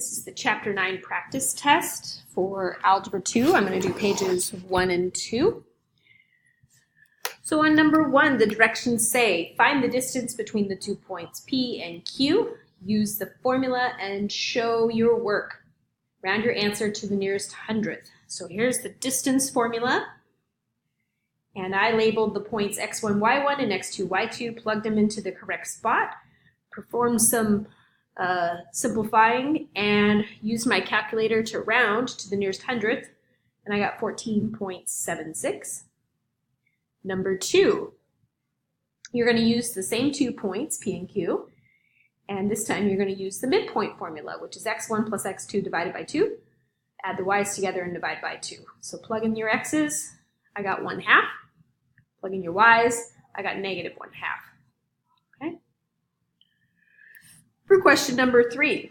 This is the Chapter 9 practice test for Algebra 2. I'm going to do pages 1 and 2. So on number 1, the directions say, find the distance between the 2 points P and Q. Use the formula and show your work. Round your answer to the nearest hundredth. So here's the distance formula. And I labeled the points x1, y1 and x2, y2, plugged them into the correct spot, performed some simplifying, and used my calculator to round to the nearest hundredth, and I got 14.76. Number 2, you're going to use the same 2 points, P and Q, and this time you're going to use the midpoint formula, which is x1 plus x2 divided by 2. Add the y's together and divide by 2. So plug in your x's, I got 1/2. Plug in your y's, I got -1/2. Okay. For question number 3,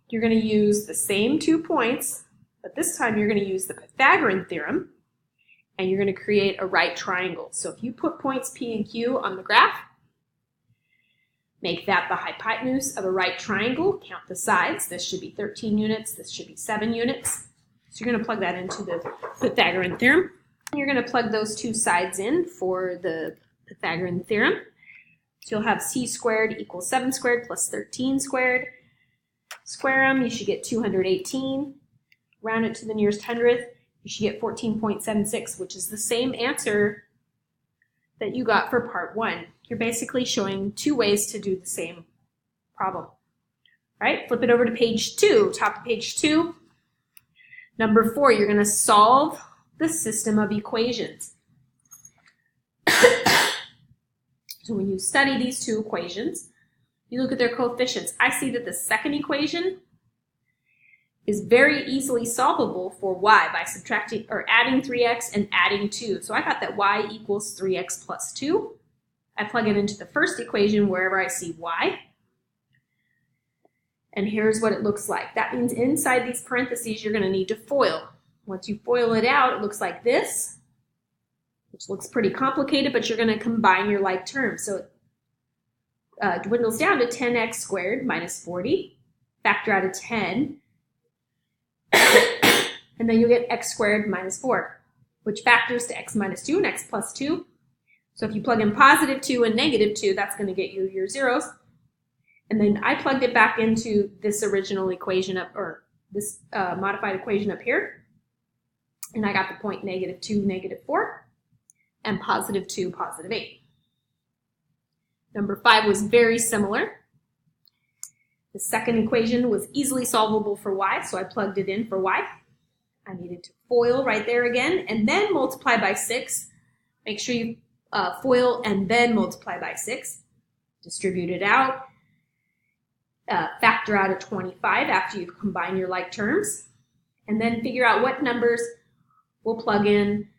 you're going to use the same 2 points, but this time you're going to use the Pythagorean theorem, and you're going to create a right triangle. So if you put points P and Q on the graph, make that the hypotenuse of a right triangle, count the sides. This should be 13 units, this should be 7 units. So you're going to plug that into the Pythagorean theorem. And you're going to plug those 2 sides in for the Pythagorean theorem. So you'll have c squared equals 7 squared plus 13 squared. Square them, you should get 218. Round it to the nearest hundredth, you should get 14.76, which is the same answer that you got for part 1. You're basically showing 2 ways to do the same problem. All right, flip it over to page 2, top of page 2. Number 4, you're going to solve the system of equations. So when you study these 2 equations, you look at their coefficients. I see that the second equation is very easily solvable for y by subtracting or adding 3x and adding 2. So I got that y equals 3x plus 2. I plug it into the first equation wherever I see y. And here's what it looks like. That means inside these parentheses, you're going to need to FOIL. Once you FOIL it out, it looks like this, which looks pretty complicated, but you're going to combine your like terms. So it dwindles down to 10x squared minus 40. Factor out a 10. And then you get x squared minus 4, which factors to x minus 2 and x plus 2. So if you plug in positive 2 and negative 2, that's going to get you your zeros. And then I plugged it back into this original equation up, or this modified equation up here. And I got the point -2, -4, and +2, +8. Number 5 was very similar. The second equation was easily solvable for y, so I plugged it in for y. I needed to FOIL right there again, and then multiply by 6. Make sure you FOIL and then multiply by 6. Distribute it out. Factor out a 25 after you combine your like terms. And then figure out what numbers we'll plug in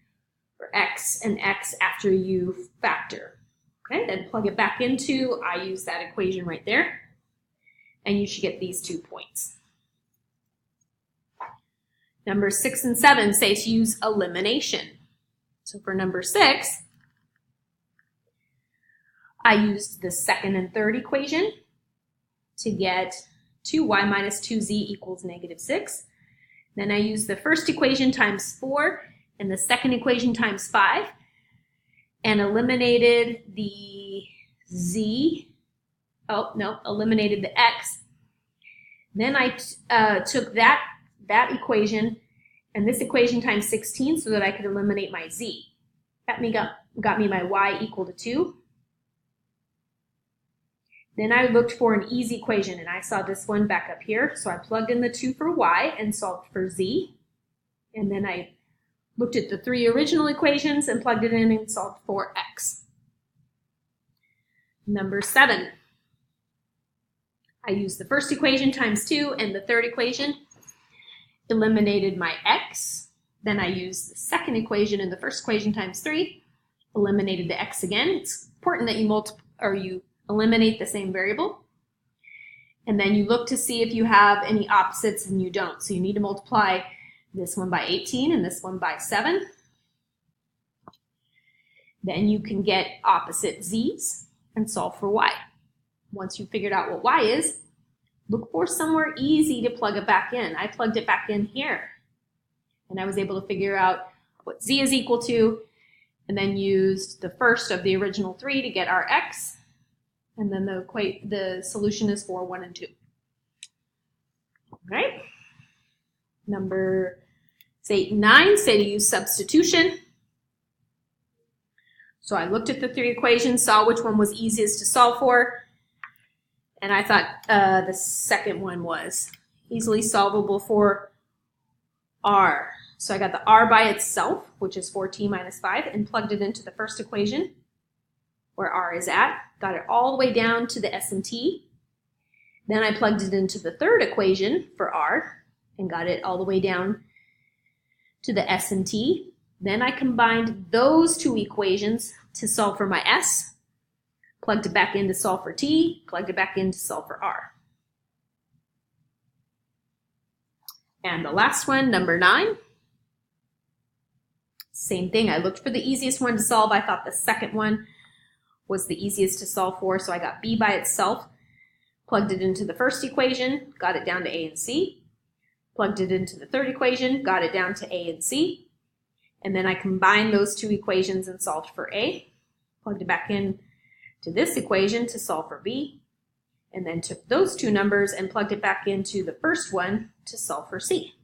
for x and x after you factor. Okay, then plug it back into, I use that equation right there, and you should get these 2 points. Number 6 and 7 say to use elimination. So for number 6, I used the second and third equation to get 2y minus 2z equals -6. Then I used the first equation times 4 and the second equation times 5 and eliminated the z. Oh, no, eliminated the x. Then I took that equation and this equation times 16 so that I could eliminate my z. That got me my y equal to 2. Then I looked for an easy equation, and I saw this one back up here. So I plugged in the 2 for y and solved for z. And then I looked at the 3 original equations and plugged it in and solved for x. Number 7. I used the first equation times 2 and the third equation. Eliminated my x. Then I used the second equation and the first equation times 3. Eliminated the x again. It's important that you eliminate the same variable. And then you look to see if you have any opposites, and you don't. So you need to multiply this one by 18 and this one by 7. Then you can get opposite z's and solve for y. Once you've figured out what y is, look for somewhere easy to plug it back in. I plugged it back in here, and I was able to figure out what z is equal to, and then used the first of the original 3 to get our x, and then the solution is 4, 1, and 2. All right. Number 8 and 9 say to use substitution. So I looked at the 3 equations, saw which one was easiest to solve for, and I thought the second one was easily solvable for r. So I got the r by itself, which is 4t minus 5, and plugged it into the first equation where r is at. Got it all the way down to the s and t. Then I plugged it into the third equation for r and got it all the way down to the s and t. Then I combined those 2 equations to solve for my s, plugged it back in to solve for t, plugged it back in to solve for r. And the last one, number 9. Same thing, I looked for the easiest one to solve. I thought the second one was the easiest to solve for, so I got b by itself, plugged it into the first equation, got it down to a and c, plugged it into the third equation, got it down to a and c, and then I combined those 2 equations and solved for a, plugged it back in to this equation to solve for b, and then took those 2 numbers and plugged it back into the first one to solve for c.